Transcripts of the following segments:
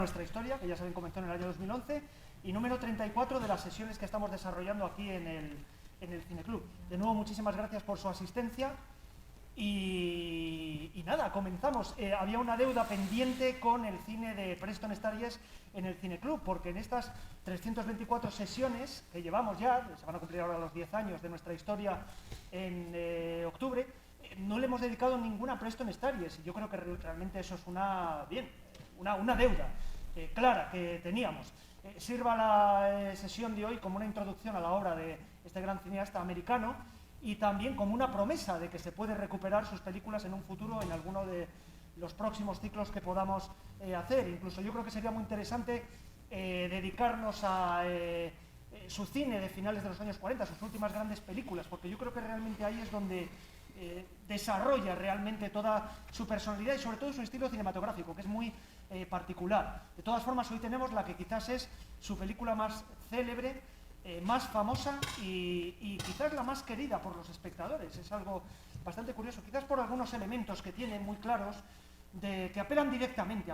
Nuestra historia, que ya saben comenzó en el año 2011, y número 34 de las sesiones que estamos desarrollando aquí en el Cineclub. De nuevo, muchísimas gracias por su asistencia y nada, comenzamos. Había una deuda pendiente con el cine de Preston Sturges en el Cineclub, porque en estas 324 sesiones que llevamos ya, se van a cumplir ahora los 10 años de nuestra historia en octubre, no le hemos dedicado ninguna a Preston Sturges, y yo creo que realmente eso es una deuda clara que teníamos. Sirva la sesión de hoy como una introducción a la obra de este gran cineasta americano y también como una promesa de que se puede recuperar sus películas en un futuro en alguno de los próximos ciclos que podamos hacer. Incluso yo creo que sería muy interesante dedicarnos a su cine de finales de los años 40, sus últimas grandes películas, porque yo creo que realmente ahí es donde desarrolla realmente toda su personalidad y sobre todo su estilo cinematográfico, que es muy particular. De todas formas, hoy tenemos la que quizás es su película más célebre, más famosa y quizás la más querida por los espectadores. Es algo bastante curioso, quizás por algunos elementos que tiene muy claros, que apelan directamente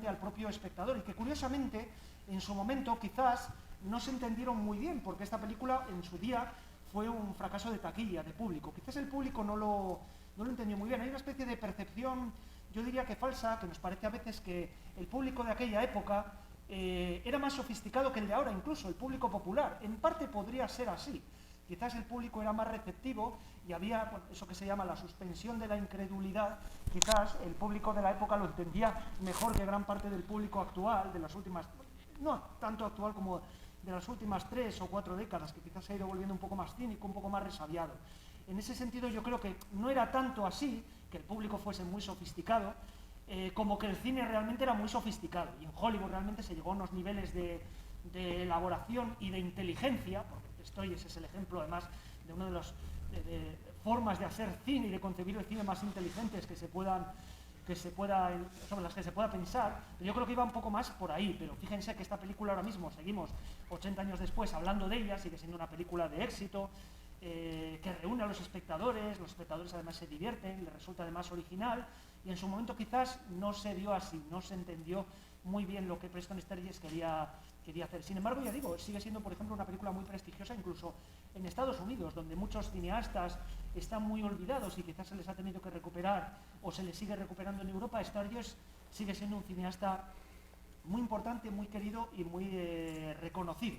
al propio espectador y que curiosamente en su momento quizás no se entendieron muy bien, porque esta película en su día fue un fracaso de taquilla, de público. Quizás el público no lo entendió muy bien. Hay una especie de percepción, yo diría que falsa, que nos parece a veces que el público de aquella época era más sofisticado que el de ahora, incluso el público popular. En parte podría ser así. Quizás el público era más receptivo y había eso que se llama la suspensión de la incredulidad. Quizás el público de la época lo entendía mejor que gran parte del público actual, de las últimas, no tanto actual como de las últimas 3 o 4 décadas, que quizás se ha ido volviendo un poco más cínico, un poco más resabiado. En ese sentido yo creo que no era tanto así, que el público fuese muy sofisticado, como que el cine realmente era muy sofisticado. Y en Hollywood realmente se llegó a unos niveles de elaboración y de inteligencia, porque Sturges es el ejemplo además de una de las formas de hacer cine y de concebir el cine más inteligentes sobre las que se pueda pensar. Yo creo que iba un poco más por ahí, pero fíjense que esta película ahora mismo, seguimos 80 años después hablando de ella, sigue siendo una película de éxito, que reúne a los espectadores además se divierten, les resulta además original, y en su momento quizás no se vio así, no se entendió muy bien lo que Preston Sturges quería hacer. Sin embargo, ya digo, sigue siendo, por ejemplo, una película muy prestigiosa, incluso en Estados Unidos, donde muchos cineastas están muy olvidados y quizás se les ha tenido que recuperar o se les sigue recuperando en Europa. Sturges sigue siendo un cineasta muy importante, muy querido y muy reconocido.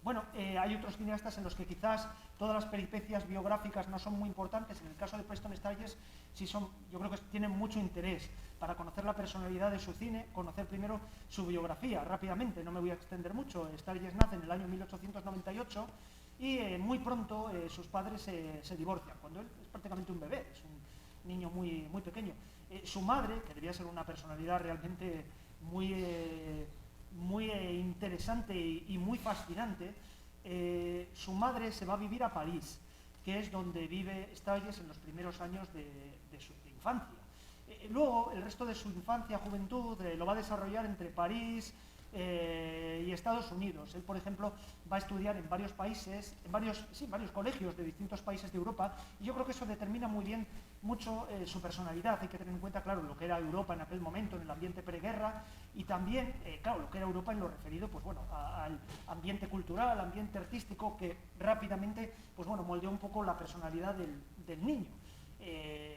Bueno, hay otros cineastas en los que quizás todas las peripecias biográficas no son muy importantes. En el caso de Preston Sturges sí son, yo creo que tienen mucho interés para conocer la personalidad de su cine, conocer primero su biografía. Rápidamente, no me voy a extender mucho. Sturges nace en el año 1898 y muy pronto sus padres se divorcian, cuando él es prácticamente un bebé, es un niño muy, muy pequeño. Su madre, que debía ser una personalidad realmente muy interesante y muy fascinante, su madre se va a vivir a París, que es donde vive Sturges en los primeros años de su infancia. Luego, el resto de su infancia, juventud, lo va a desarrollar entre París y Estados Unidos. Él, por ejemplo, va a estudiar en varios países, en varios colegios de distintos países de Europa, y yo creo que eso determina muy bien mucho su personalidad. Hay que tener en cuenta, claro, lo que era Europa en aquel momento, en el ambiente preguerra, y también, claro, lo que era Europa en lo referido, pues bueno, al ambiente cultural, al ambiente artístico, que rápidamente, pues bueno, moldeó un poco la personalidad del niño.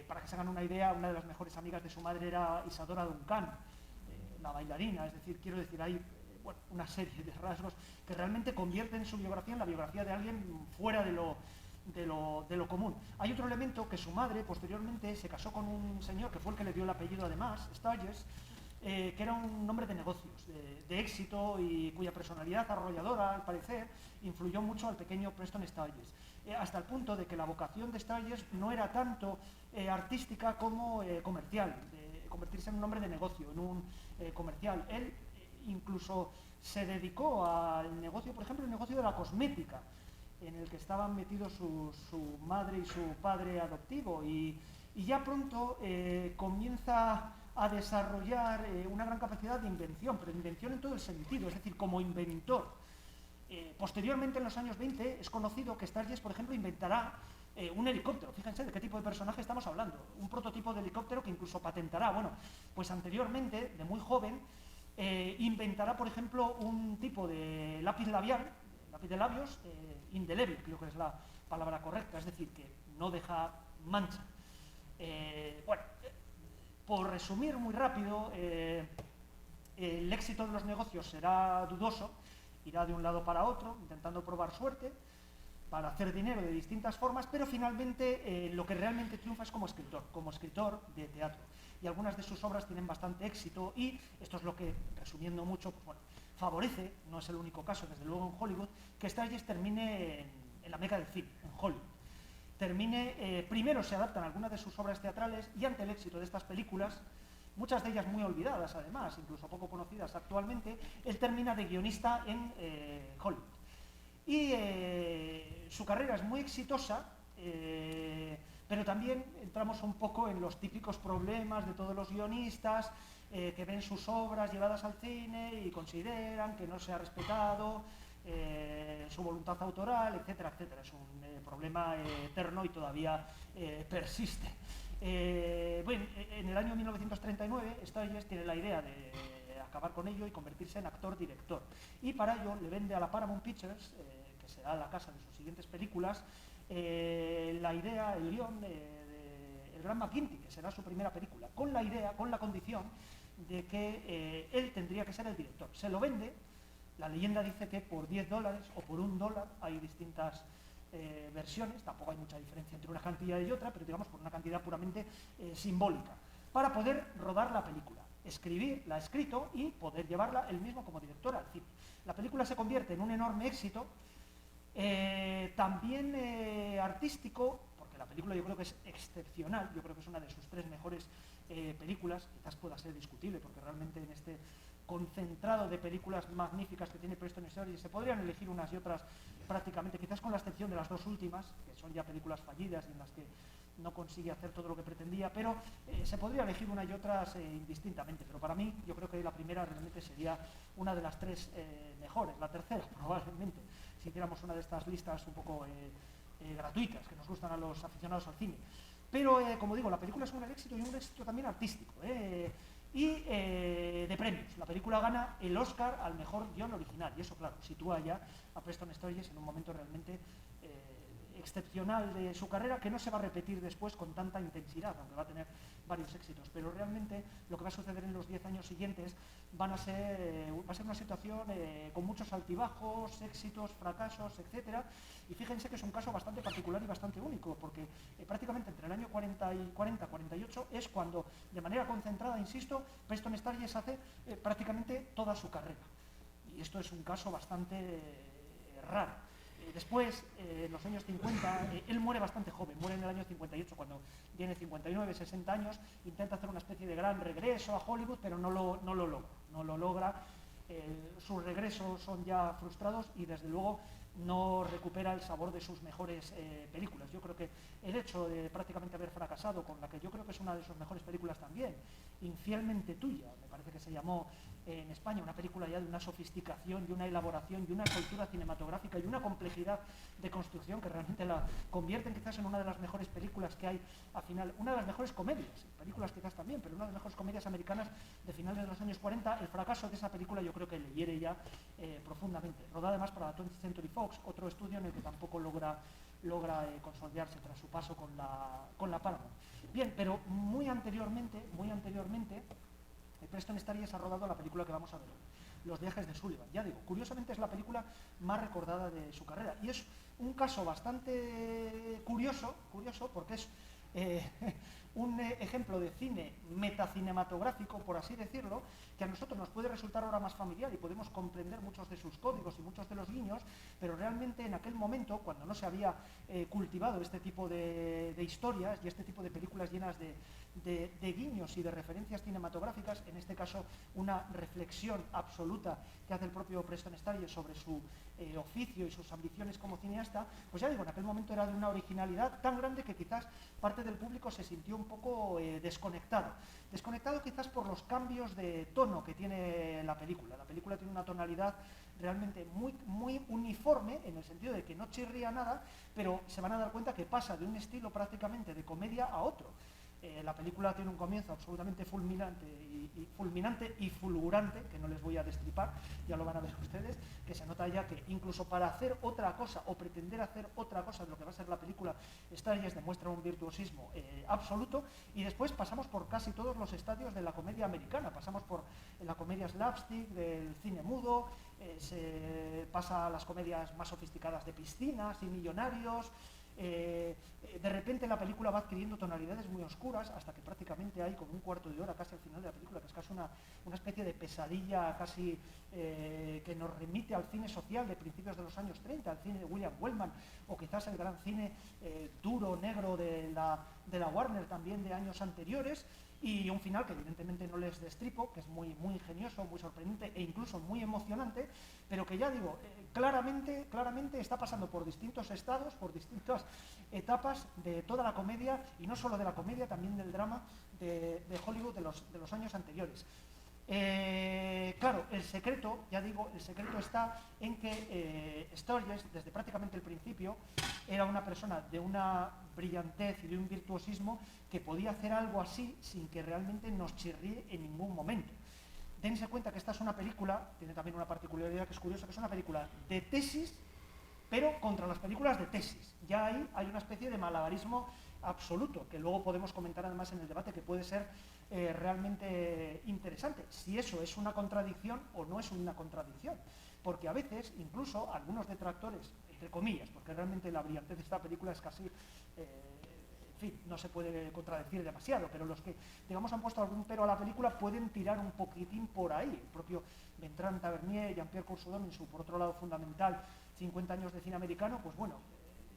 Para que se hagan una idea, una de las mejores amigas de su madre era Isadora Duncan, la bailarina. Es decir, quiero decir, hay una serie de rasgos que realmente convierten su biografía en la biografía de alguien fuera de lo común. Hay otro elemento, que su madre posteriormente se casó con un señor que fue el que le dio el apellido además, Sturges, que era un hombre de negocios, de éxito, y cuya personalidad arrolladora, al parecer, influyó mucho al pequeño Preston Sturges, hasta el punto de que la vocación de Sturges no era tanto artística como comercial, de convertirse en un hombre de negocio, en un comercial. Él incluso se dedicó al negocio, por ejemplo, el negocio de la cosmética, en el que estaban metidos su madre y su padre adoptivo, y ya pronto comienza a desarrollar una gran capacidad de invención, pero invención en todo el sentido, es decir, como inventor. Posteriormente, en los años 20, es conocido que Sturges, por ejemplo, inventará un helicóptero. Fíjense de qué tipo de personaje estamos hablando. Un prototipo de helicóptero que incluso patentará. Bueno, pues anteriormente, de muy joven, inventará, por ejemplo, un tipo de lápiz labial, lápiz de labios, indeleble, creo que es la palabra correcta, es decir, que no deja mancha. Bueno, por resumir muy rápido, el éxito de los negocios será dudoso, irá de un lado para otro, intentando probar suerte, para hacer dinero de distintas formas, pero finalmente lo que realmente triunfa es como escritor de teatro. Y algunas de sus obras tienen bastante éxito y esto es lo que, resumiendo mucho, pues bueno, favorece, no es el único caso, desde luego en Hollywood, que Sturges termine en la meca del cine, en Hollywood. Primero se adaptan algunas de sus obras teatrales y ante el éxito de estas películas, muchas de ellas muy olvidadas además, incluso poco conocidas actualmente, él termina de guionista en Hollywood. Y su carrera es muy exitosa, pero también entramos un poco en los típicos problemas de todos los guionistas que ven sus obras llevadas al cine y consideran que no se ha respetado su voluntad autoral, etcétera, etcétera. Es un problema eterno y todavía persiste. Bueno, en el año 1939 Sturges tiene la idea de acabar con ello y convertirse en actor-director. Y para ello le vende a la Paramount Pictures, que será la casa de sus siguientes películas, la idea, el guión de El Gran McGinty, que será su primera película, con la condición de que él tendría que ser el director. Se lo vende, la leyenda dice que por $10 o por $1, hay distintas versiones, tampoco hay mucha diferencia entre una cantidad y otra, pero digamos por una cantidad puramente simbólica, para poder rodar la película, la ha escrito y poder llevarla él mismo como director al cine. La película se convierte en un enorme éxito, también artístico, porque la película yo creo que es excepcional, yo creo que es una de sus 3 mejores películas, quizás pueda ser discutible, porque realmente en este concentrado de películas magníficas que tiene Preston Sturges se podrían elegir unas y otras prácticamente, quizás con la excepción de las 2 últimas, que son ya películas fallidas y en las que no consigue hacer todo lo que pretendía, pero se podría elegir una y otras indistintamente, pero para mí yo creo que la primera realmente sería una de las 3 mejores, la tercera probablemente, si hiciéramos una de estas listas un poco gratuitas que nos gustan a los aficionados al cine. Pero como digo, la película es un éxito y un éxito también artístico y de premios. La película gana el Oscar al mejor guión original y eso, claro, sitúa ya a Preston Sturges en un momento realmente excepcional de su carrera, que no se va a repetir después con tanta intensidad, aunque va a tener varios éxitos, pero realmente lo que va a suceder en los 10 años siguientes va a ser una situación con muchos altibajos, éxitos, fracasos, etcétera, y fíjense que es un caso bastante particular y bastante único, porque prácticamente entre el año 40-48 es cuando, de manera concentrada, insisto, Preston Sturges hace prácticamente toda su carrera, y esto es un caso bastante raro. Después, en los años 50, él muere bastante joven, muere en el año 58, cuando tiene 59, 60 años, intenta hacer una especie de gran regreso a Hollywood, pero no lo logra. Sus regresos son ya frustrados y desde luego no recupera el sabor de sus mejores películas. Yo creo que el hecho de prácticamente haber fracasado con la que yo creo que es una de sus mejores películas también, Infielmente Tuya, me parece que se llamó en España, una película ya de una sofisticación y una elaboración y una cultura cinematográfica y una complejidad de construcción que realmente la convierten quizás en una de las mejores películas que hay a final, una de las mejores comedias, películas quizás también, pero una de las mejores comedias americanas de finales de los años 40. El fracaso de esa película yo creo que le hiere ya profundamente. Rodada además para la 20th Century Fox, otro estudio en el que tampoco logra consolidarse tras su paso con la Paramount. Bien, pero muy anteriormente, Preston Sturges ha rodado la película que vamos a ver hoy, Los viajes de Sullivan. Ya digo, curiosamente es la película más recordada de su carrera y es un caso bastante curioso porque es un ejemplo de cine metacinematográfico, por así decirlo, que a nosotros nos puede resultar ahora más familiar y podemos comprender muchos de sus códigos y muchos de los guiños, pero realmente en aquel momento, cuando no se había cultivado este tipo de historias y este tipo de películas llenas de guiños y de referencias cinematográficas, en este caso una reflexión absoluta que hace el propio Preston Sturges sobre su oficio y sus ambiciones como cineasta, pues ya digo, en aquel momento era de una originalidad tan grande que quizás parte del público se sintió un poco desconectado quizás por los cambios de tono que tiene la película. La película tiene una tonalidad realmente muy uniforme, en el sentido de que no chirría nada, pero se van a dar cuenta que pasa de un estilo prácticamente de comedia a otro. La película tiene un comienzo absolutamente fulminante y y fulminante y fulgurante, que no les voy a destripar, ya lo van a ver ustedes, que se nota ya que incluso para hacer otra cosa o pretender hacer otra cosa de lo que va a ser la película, Stargess demuestra un virtuosismo absoluto. Y después pasamos por casi todos los estadios de la comedia americana, pasamos por la comedia slapstick, del cine mudo, se pasa a las comedias más sofisticadas de piscinas y millonarios. De repente la película va adquiriendo tonalidades muy oscuras hasta que prácticamente hay como un cuarto de hora casi al final de la película, que es casi una especie de pesadilla casi que nos remite al cine social de principios de los años 30, al cine de William Wellman, o quizás el gran cine duro, negro de la Warner también de años anteriores. Y un final que evidentemente no les destripo, que es muy, muy ingenioso, muy sorprendente e incluso muy emocionante, pero que ya digo, claramente está pasando por distintos estados, por distintas etapas de toda la comedia, y no solo de la comedia, también del drama de Hollywood de los años anteriores. Claro, el secreto, ya digo, el secreto está en que Sturges, desde prácticamente el principio, era una persona de una brillantez y de un virtuosismo que podía hacer algo así sin que realmente nos chirríe en ningún momento. Dense cuenta que esta es una película, tiene también una particularidad que es curiosa, que es una película de tesis, pero contra las películas de tesis. Ya ahí hay una especie de malabarismo absoluto, que luego podemos comentar además en el debate, que puede ser realmente interesante, si eso es una contradicción o no es una contradicción, porque a veces incluso algunos detractores, entre comillas, porque realmente la brillantez de esta película es casi, en fin, no se puede contradecir demasiado, pero los que, digamos, han puesto algún pero a la película pueden tirar un poquitín por ahí. El propio Bertrand Tavernier, Jean-Pierre Coursaudon, en su, por otro lado, fundamental 50 años de cine americano, pues bueno,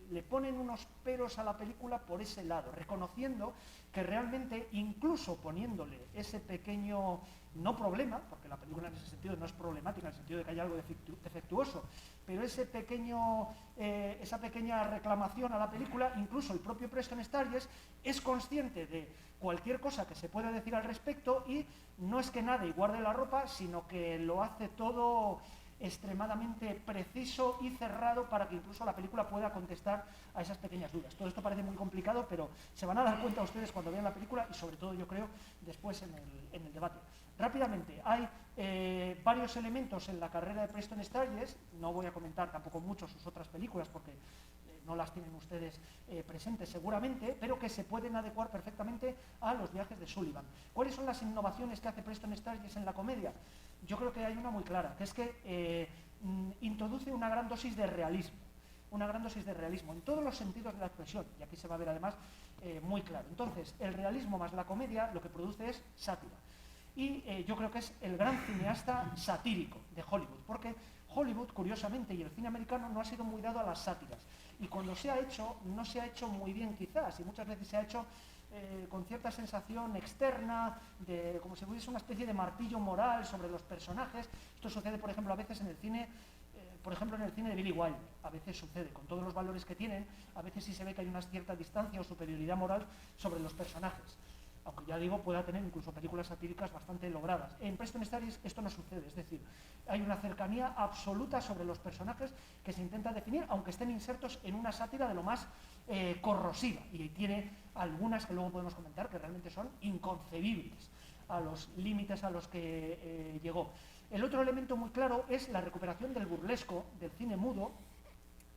le ponen unos peros a la película por ese lado, reconociendo que realmente, incluso poniéndole ese pequeño, no problema, porque la película en ese sentido no es problemática, en el sentido de que hay algo defectuoso, pero esa pequeña reclamación a la película, incluso el propio Preston Sturges es consciente de cualquier cosa que se pueda decir al respecto, y no es que nadie guarde la ropa, sino que lo hace todo extremadamente preciso y cerrado para que incluso la película pueda contestar a esas pequeñas dudas. Todo esto parece muy complicado, pero se van a dar cuenta ustedes cuando vean la película, y sobre todo yo creo después en el debate. Rápidamente, hay varios elementos en la carrera de Preston Sturges, no voy a comentar tampoco mucho sus otras películas porque no las tienen ustedes presentes seguramente, pero que se pueden adecuar perfectamente a Los viajes de Sullivan. ¿Cuáles son las innovaciones que hace Preston Sturges en la comedia? Yo creo que hay una muy clara, que es que introduce una gran dosis de realismo, en todos los sentidos de la expresión, y aquí se va a ver además muy claro. Entonces, el realismo más la comedia lo que produce es sátira. Y yo creo que es el gran cineasta satírico de Hollywood, porque Hollywood, curiosamente, y el cine americano no ha sido muy dado a las sátiras. Y cuando se ha hecho, no se ha hecho muy bien quizás, y muchas veces se ha hecho con cierta sensación externa, de como si hubiese una especie de martillo moral sobre los personajes. Esto sucede, por ejemplo, a veces en el cine, en el cine de Billy Wilder, a veces sucede, con todos los valores que tienen, a veces sí se ve que hay una cierta distancia o superioridad moral sobre los personajes. Aunque ya digo, pueda tener incluso películas satíricas bastante logradas. En Preston Sturges esto no sucede, es decir, hay una cercanía absoluta sobre los personajes que se intenta definir, aunque estén insertos en una sátira de lo más corrosiva, y tiene algunas que luego podemos comentar que realmente son inconcebibles a los límites a los que llegó. El otro elemento muy claro es la recuperación del burlesco del cine mudo,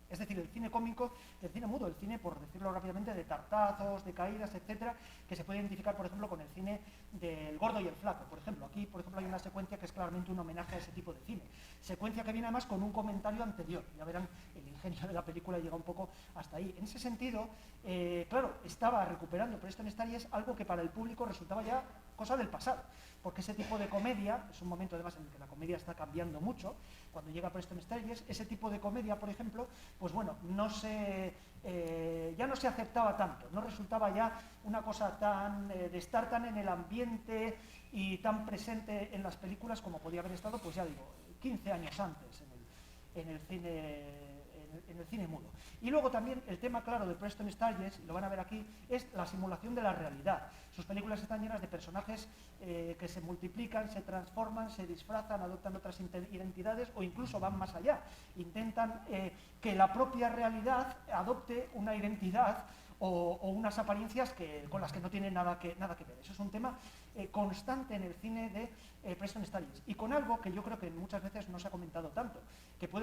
es decir, el cine cómico del cine mudo, el cine, por decirlo rápidamente, de tartazos, de caídas, etcétera, que se puede identificar, por ejemplo, con el cine del gordo y el flaco. Por ejemplo, aquí, hay una secuencia que es claramente un homenaje a ese tipo de cine. Secuencia que viene además con un comentario anterior. Ya verán, el ingenio de la película llega un poco hasta ahí. En ese sentido, claro, estaba recuperando Preston Sturges algo que para el público resultaba ya cosa del pasado, porque ese tipo de comedia, es un momento además en el que la comedia está cambiando mucho, cuando llega Preston Sturges, ese tipo de comedia, por ejemplo, pues bueno, ya no se aceptaba tanto, no resultaba ya una cosa tan de estar tan en el ambiente y tan presente en las películas como podía haber estado, pues ya digo, 15 años antes en el cine mudo. Y luego también el tema claro de Preston Sturges, lo van a ver aquí, es la simulación de la realidad. Sus películas están llenas de personajes que se multiplican, se transforman, se disfrazan, adoptan otras identidades o incluso van más allá. Intentan que la propia realidad adopte una identidad o unas apariencias con las que no tienen nada que ver. Eso es un tema constante en el cine de Preston Sturges, y con algo que yo creo que muchas veces no se ha comentado tanto, que puede